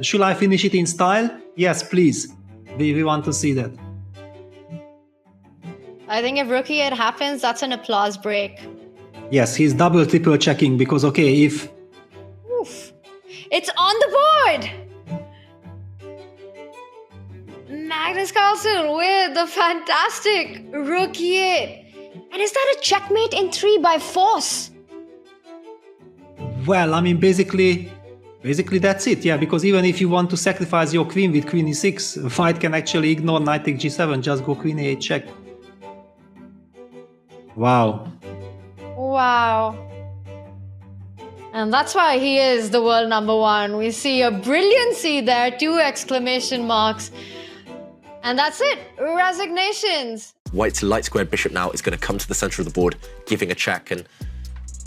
Should I finish it in style? Yes, please. We want to see that. I think if rook e8 happens, that's an applause break. Yes, he's double, triple checking because, okay, if... Oof. It's on the board! Magnus Carlsen with the fantastic rook e8. And is that a checkmate in 3 by force? Well, I mean, basically that's it, yeah, because even if you want to sacrifice your queen with queen e6, white can actually ignore knight take g7, just go queen a8 check. Wow. Wow. And that's why he is the world #1. We see a brilliancy there, 2 exclamation marks. And that's it, resignations. White's light squared bishop now is going to come to the center of the board, giving a check. And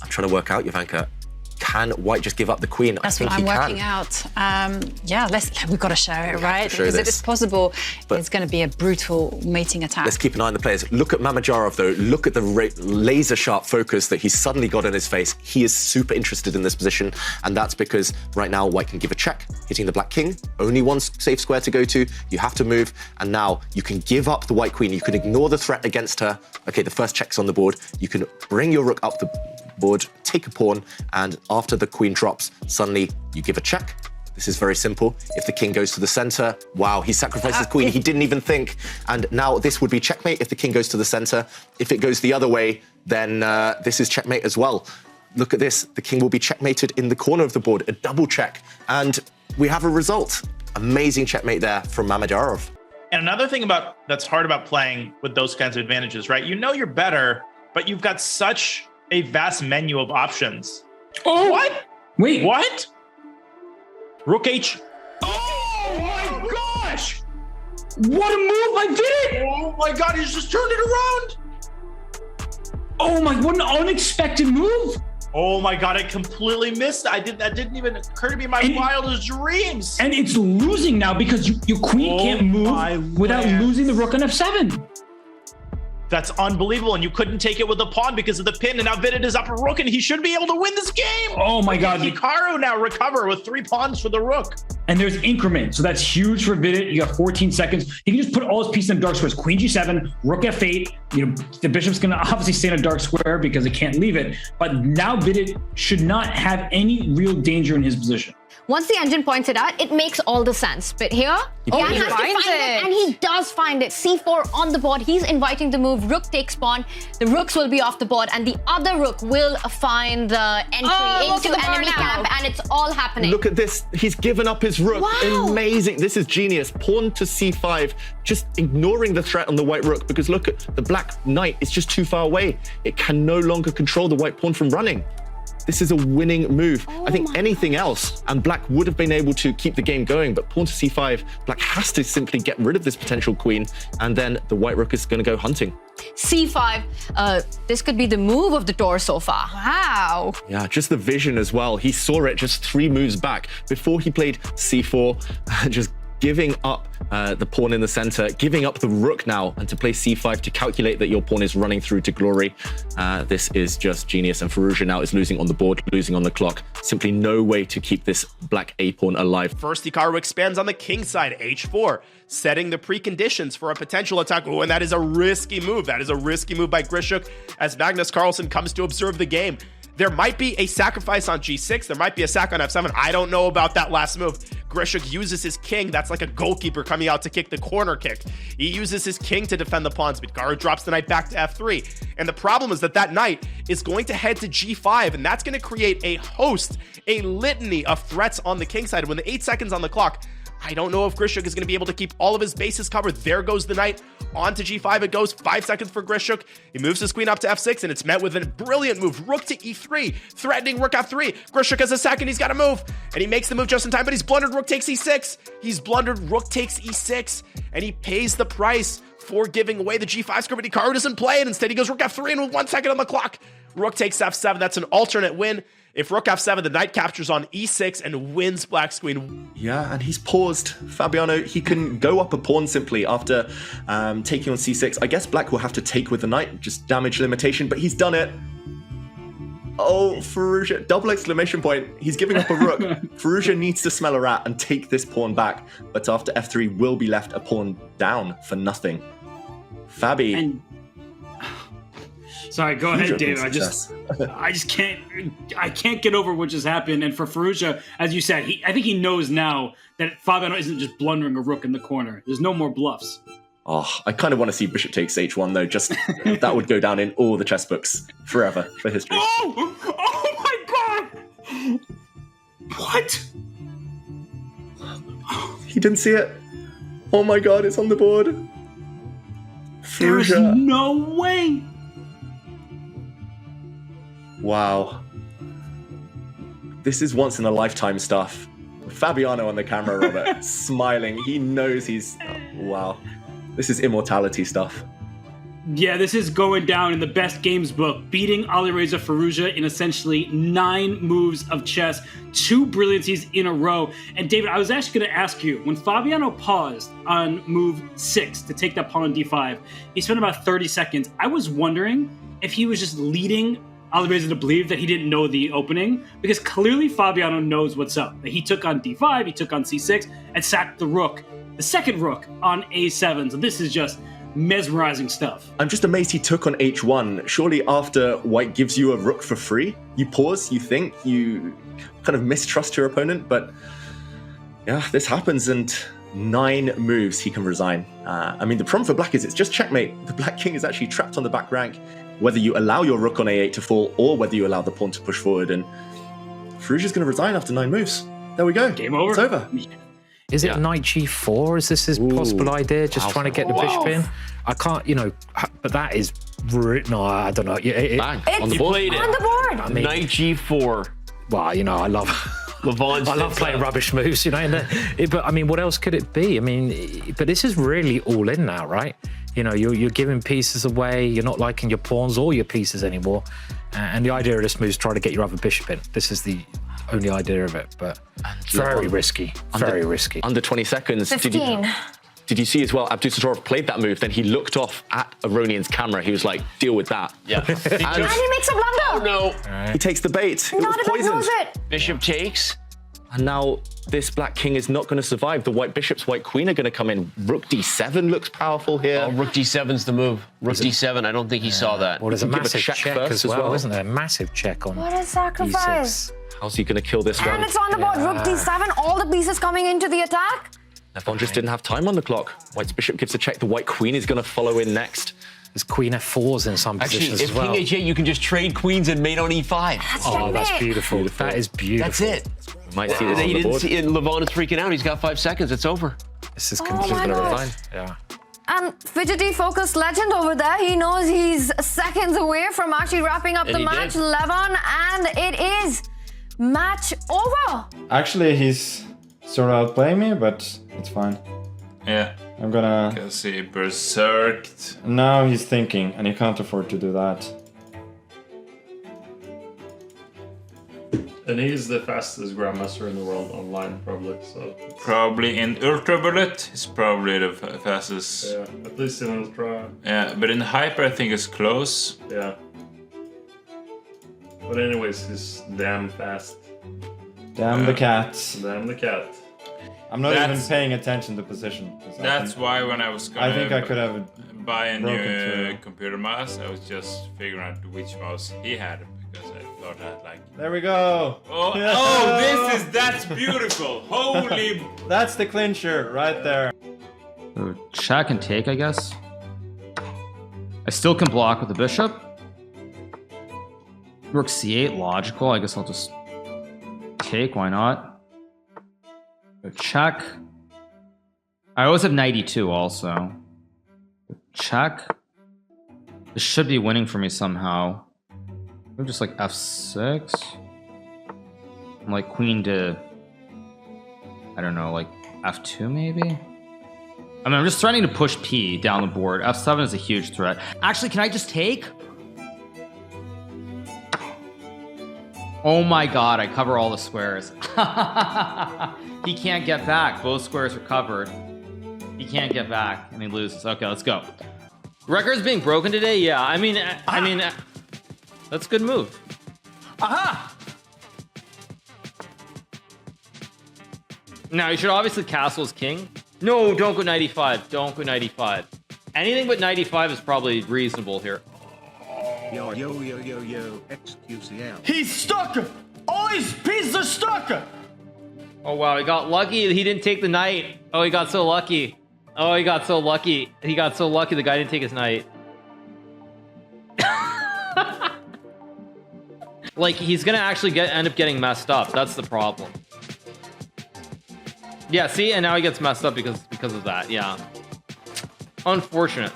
I'm trying to work out, Jovanka, can White just give up the queen? That's what I'm working out. Yeah, we've got to show it, right? Because it is possible it's going to be a brutal mating attack. Let's keep an eye on the players. Look at Mamedyarov, though. Look at the laser-sharp focus that he's suddenly got in his face. He is super interested in this position, and that's because right now White can give a check, hitting the black king. Only one safe square to go to. You have to move, and now you can give up the white queen. You can ignore the threat against her. Okay, the first check's on the board. You can bring your rook up the board, take a pawn, and after the queen drops, suddenly you give a check. This is very simple. If the king goes to the center, wow, he sacrificed his queen. He didn't even think. And now this would be checkmate if the king goes to the center. If it goes the other way, then this is checkmate as well. Look at this. The king will be checkmated in the corner of the board, a double check. And we have a result. Amazing checkmate there from Mamedyarov. And another thing that's hard about playing with those kinds of advantages, right? You know you're better, but you've got such a vast menu of options. Oh, what? Wait, what? Rook H. Oh my gosh! What a move! I did it! Oh my God! He's just turned it around. Oh my! What an unexpected move! Oh my God! I completely missed that. That didn't even occur to me in my wildest dreams. And it's losing now because your queen can't move without losing the rook on f7. That's unbelievable, and you couldn't take it with the pawn because of the pin, and now Vidit is up a rook, and he should be able to win this game! Oh my God. Hikaru now recover with 3 pawns for the rook. And there's increment, so that's huge for Vidit. You got 14 seconds. He can just put all his pieces in dark squares. Queen g7, rook f8. You know, the bishop's gonna obviously stay in a dark square because it can't leave it. But now Vidit should not have any real danger in his position. Once the engine points it out, it makes all the sense. But here, Jan has to find it, and he does find it. c4 on the board. He's inviting the move. Rook takes pawn. The rooks will be off the board, and the other rook will find the entry into enemy camp, and it's all happening. Look at this. He's given up his rook. Wow. Amazing. This is genius. Pawn to c5, just ignoring the threat on the white rook, because look at the black knight. It's just too far away. It can no longer control the white pawn from running. This is a winning move. I think anything else, and black would have been able to keep the game going, but pawn to c5, black has to simply get rid of this potential queen, and then the white rook is going to go hunting. c5, this could be the move of the tour so far. Wow. Yeah, just the vision as well. He saw it just 3 moves back before he played c4, just giving up the pawn in the center, giving up the rook now, and to play c5 to calculate that your pawn is running through to glory. This is just genius, and Firouzja now is losing on the board, losing on the clock. Simply no way to keep this black a pawn alive. First, Hikaru expands on the king side, h4, setting the preconditions for a potential attack. Oh, and that is a risky move. That is a risky move by Grishuk as Magnus Carlsen comes to observe the game. There might be a sacrifice on g6. There might be a sack on f7. I don't know about that last move. Grishuk uses his king. That's like a goalkeeper coming out to kick the corner kick. He uses his king to defend the pawns, but Hikaru drops the knight back to f3. And the problem is that that knight is going to head to g5, and that's going to create a host, a litany of threats on the king side. When the 8 seconds on the clock, I don't know if Grishuk is going to be able to keep all of his bases covered. There goes the knight. On to g5 it goes. 5 seconds for Grishuk. He moves his queen up to f6, and it's met with a brilliant move. Rook to e3, threatening rook f3. Grishuk has a second. He's got to move, and he makes the move just in time, but he's blundered. Rook takes e6. He's blundered. Rook takes e6, and he pays the price for giving away the g5 square, but Hikaru doesn't play it. Instead, he goes rook f3, and with 1 second on the clock, rook takes f7. That's an alternate win. If rook f7, the knight captures on e6 and wins black's queen. Yeah, and he's paused. Fabiano, he can go up a pawn simply after taking on c6. I guess black will have to take with the knight, just damage limitation, but he's done it. Oh, Faruja, double exclamation point. He's giving up a rook. Faruja needs to smell a rat and take this pawn back. But after f3 will be left a pawn down for nothing. Fabi. And sorry, go ahead, David. I can't get over what just happened. And for Faruja, as you said, I think he knows now that Fabiano isn't just blundering a rook in the corner. There's no more bluffs. Oh, I kind of want to see bishop takes h1 though. Just that would go down in all the chess books forever for history. Oh my God! What? He didn't see it. Oh my God, it's on the board. There's Faruja. no way. Wow. This is once in a lifetime stuff. Fabiano on the camera, Robert, smiling. He knows he's... wow. This is immortality stuff. Yeah, this is going down in the best games book, beating Alireza Firouzja in essentially 9 moves of chess, 2 brilliancies in a row. And David, I was actually going to ask you, when Fabiano paused on move 6 to take that pawn on d5, he spent about 30 seconds. I was wondering if he was just leading Alireza to believe that he didn't know the opening, because clearly Fabiano knows what's up. He took on d5, he took on c6, and sacked the rook, the second rook on a7. So this is just mesmerizing stuff. I'm just amazed he took on h1. Surely after white gives you a rook for free, you pause, you think, you kind of mistrust your opponent, but yeah, this happens, and 9 moves he can resign. I mean, the problem for black is it's just checkmate. The black king is actually trapped on the back rank, whether you allow your rook on a8 to fall or whether you allow the pawn to push forward, and Firouzja's going to resign after 9 moves. There we go. Game over. It's over. Is it knight g4? Is this his possible idea? Just trying to get the bishop in? I can't, but that is... No, I don't know. Bang, on the board. On the board. I mean, Knight g4. Well, I love... Levon. I love playing rubbish moves, but I mean, what else could it be? I mean, but this is really all in now, right? You're giving pieces away. You're not liking your pawns or your pieces anymore. And the idea of this move is try to get your other bishop in. This is the only idea of it, but very risky. Very risky. Under 20 seconds. 15. Did you see as well, Abdusattorov played that move, then he looked off at Aronian's camera. He was like, deal with that. Yeah. And he makes a blunder. Oh, no. He takes the bait. It Not was if I poisoned. lose it. Bishop takes. And now this black king is not going to survive. The white bishops, white queen are going to come in. Rook d7 looks powerful here. Oh, rook d7's the move. Rook d7, I don't think he saw that. Well, there's a Give a massive check check first as as well, well. isn't there? A massive check on What a sacrifice. e6. How's he going to kill this one? And it's on the board. Rook d7, all the pieces coming into the attack. Levon just didn't have time on the clock. White's bishop gives a check. The white queen is going to follow in next. There's queen f4s in some Actually, positions if as well. king h8, you can just trade queens and mate on e5. Oh, that's beautiful. That is beautiful. That's it. We might see this He on the didn't board. see it. Levon is freaking out. He's got 5 seconds. It's over. This is my completely God. resign. Yeah. And fidgety focused legend over there, he knows he's seconds away from actually wrapping up And the he match, did. Levon, and it is match over. Actually, he's sort of outplaying me, but it's fine. Yeah, I'm gonna... because he berserked. Now he's thinking, and he can't afford to do that. And he's the fastest Grandmaster in the world online, probably. So Probably in Ultra Bullet, he's probably the fastest. yeah, at least in Ultra. Yeah, but in Hyper, I think it's close. Yeah. But anyways, he's damn fast. Damn the cat. Damn the cat. I'm not even That's- paying attention to position. 'cause I That's think- why when I was gonna I think I could have... buy a broken new through. computer mouse, I was just figuring out which mouse he had because I thought I had like. There we go! Oh, that's beautiful! Holy! That's the clincher, right there. So Shak can take, I guess. I still can block with the bishop. Rook c8, logical. I guess I'll just take, why not? Go check. I always have knight e2 also. Check. This should be winning for me somehow. Maybe just like f6. And like queen to... I don't know, like f2 maybe? I mean, I'm just threatening to push p down the board. f7 is a huge threat. Actually, can I just take? Oh my god, I cover all the squares. He can't get back. Both squares are covered. He can't get back, and he loses. Okay, let's go. Record's being broken today? Yeah, I mean, that's a good move. Aha! Now, you should obviously castle as king. No, don't go 95. Don't go 95. Anything but 95 is probably reasonable here. Yo, XQCL. He's stuck! All his pieces are stuck! Oh, wow, he got lucky. He didn't take the knight. Oh, he got so lucky. Oh, he got so lucky. He got so lucky the guy didn't take his knight. Like, he's gonna actually end up getting messed up. That's the problem. Yeah, see? And now he gets messed up because of that. Yeah. Unfortunate.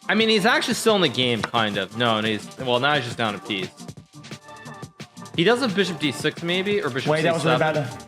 I mean, he's actually still in the game, kind of. No, and well, now he's just down a piece. He does have bishop d6 maybe, or bishop c7. Wait, that was really bad.